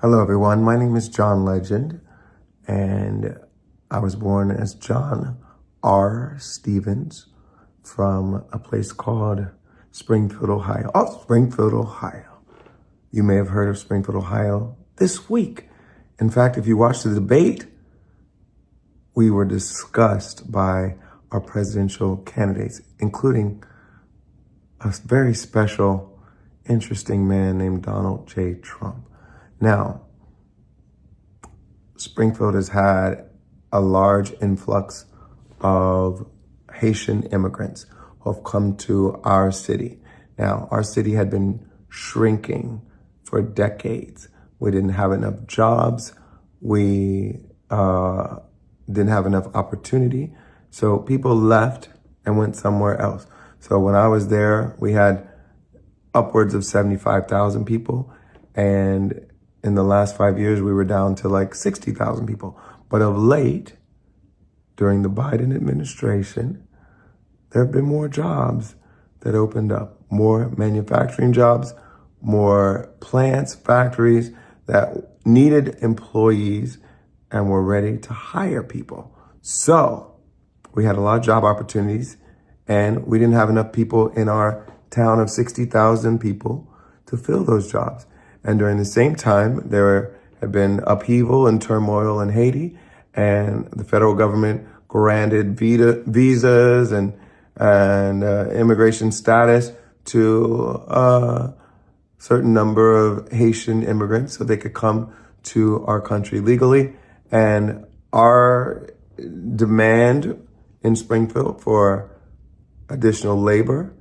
Hello, everyone. My name is John Legend, and I was born as John R. Stevens from a place called Springfield, Ohio. Oh, Springfield, Ohio. You may have heard of Springfield, Ohio this week. In fact, if you watched the debate, we were discussed by our presidential candidates, including a very special, interesting man named Donald J. Trump. Now, Springfield has had a large influx of Haitian immigrants who have come to our city. Now, our city had been shrinking for decades. We didn't have enough jobs. We didn't have enough opportunity. So people left and went somewhere else. So when I was there, we had upwards of 75,000 people. And in the last 5 years, we were down to like 60,000 people. But of late, during the Biden administration, there have been more jobs that opened up, more manufacturing jobs, more plants, factories that needed employees and were ready to hire people. So we had a lot of job opportunities, and we didn't have enough people in our town of 60,000 people to fill those jobs. And during the same time, there had been upheaval and turmoil in Haiti, and the federal government granted visas and immigration status to a certain number of Haitian immigrants so they could come to our country legally. And our demand in Springfield for additional labor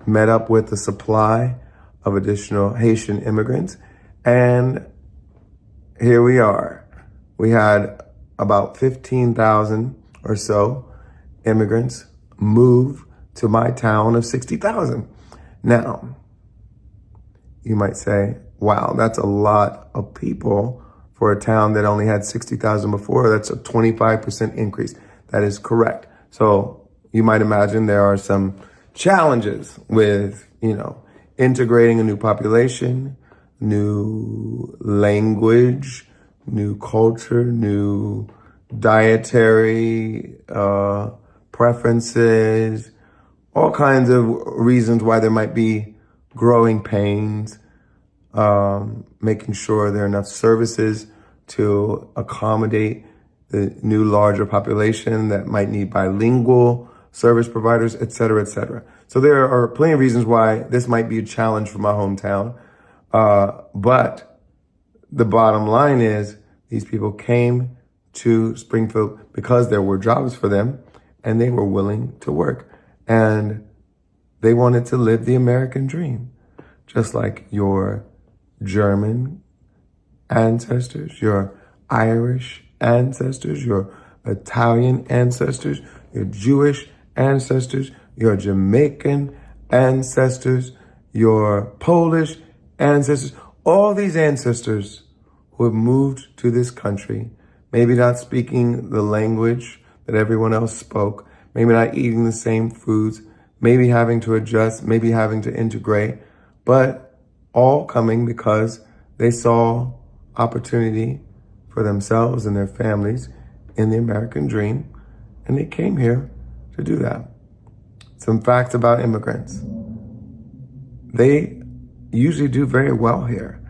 met up with the supply of additional Haitian immigrants. And here we are. We had about 15,000 or so immigrants move to my town of 60,000. Now, you might say, wow, that's a lot of people for a town that only had 60,000 before. That's a 25% increase. That is correct. So you might imagine there are some challenges with, integrating a new population, new language, new culture, new dietary preferences, all kinds of reasons why there might be growing pains, making sure there are enough services to accommodate the new larger population that might need bilingual service providers, et cetera, et cetera. So there are plenty of reasons why this might be a challenge for my hometown. But the bottom line is these people came to Springfield because there were jobs for them and they were willing to work. And they wanted to live the American dream, just like your German ancestors, your Irish ancestors, your Italian ancestors, your Jewish ancestors, your Jamaican ancestors, your Polish ancestors, all these ancestors who have moved to this country, maybe not speaking the language that everyone else spoke, maybe not eating the same foods, maybe having to adjust, maybe having to integrate, but all coming because they saw opportunity for themselves and their families in the American dream, and they came here to do that. Some facts about immigrants. They usually do very well here.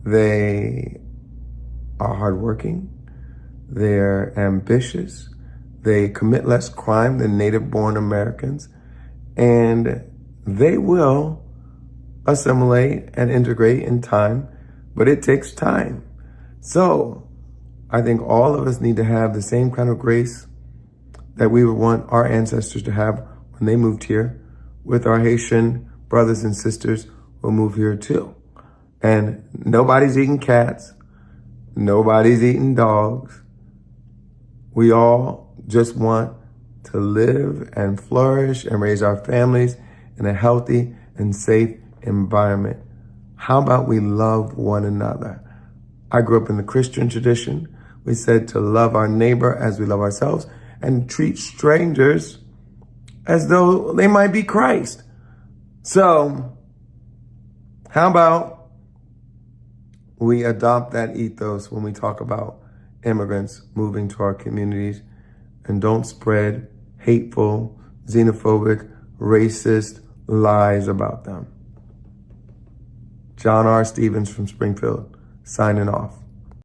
They are hardworking, they're ambitious, they commit less crime than native-born Americans, and they will assimilate and integrate in time, but it takes time. So I think all of us need to have the same kind of grace that we would want our ancestors to have when they moved here, with our Haitian brothers and sisters who move here too. And nobody's eating cats. Nobody's eating dogs. We all just want to live and flourish and raise our families in a healthy and safe environment. How about we love one another? I grew up in the Christian tradition. We said to love our neighbor as we love ourselves and treat strangers as though they might be Christ. So how about we adopt that ethos when we talk about immigrants moving to our communities, and don't spread hateful, xenophobic, racist lies about them. John R. Stevens from Springfield, signing off.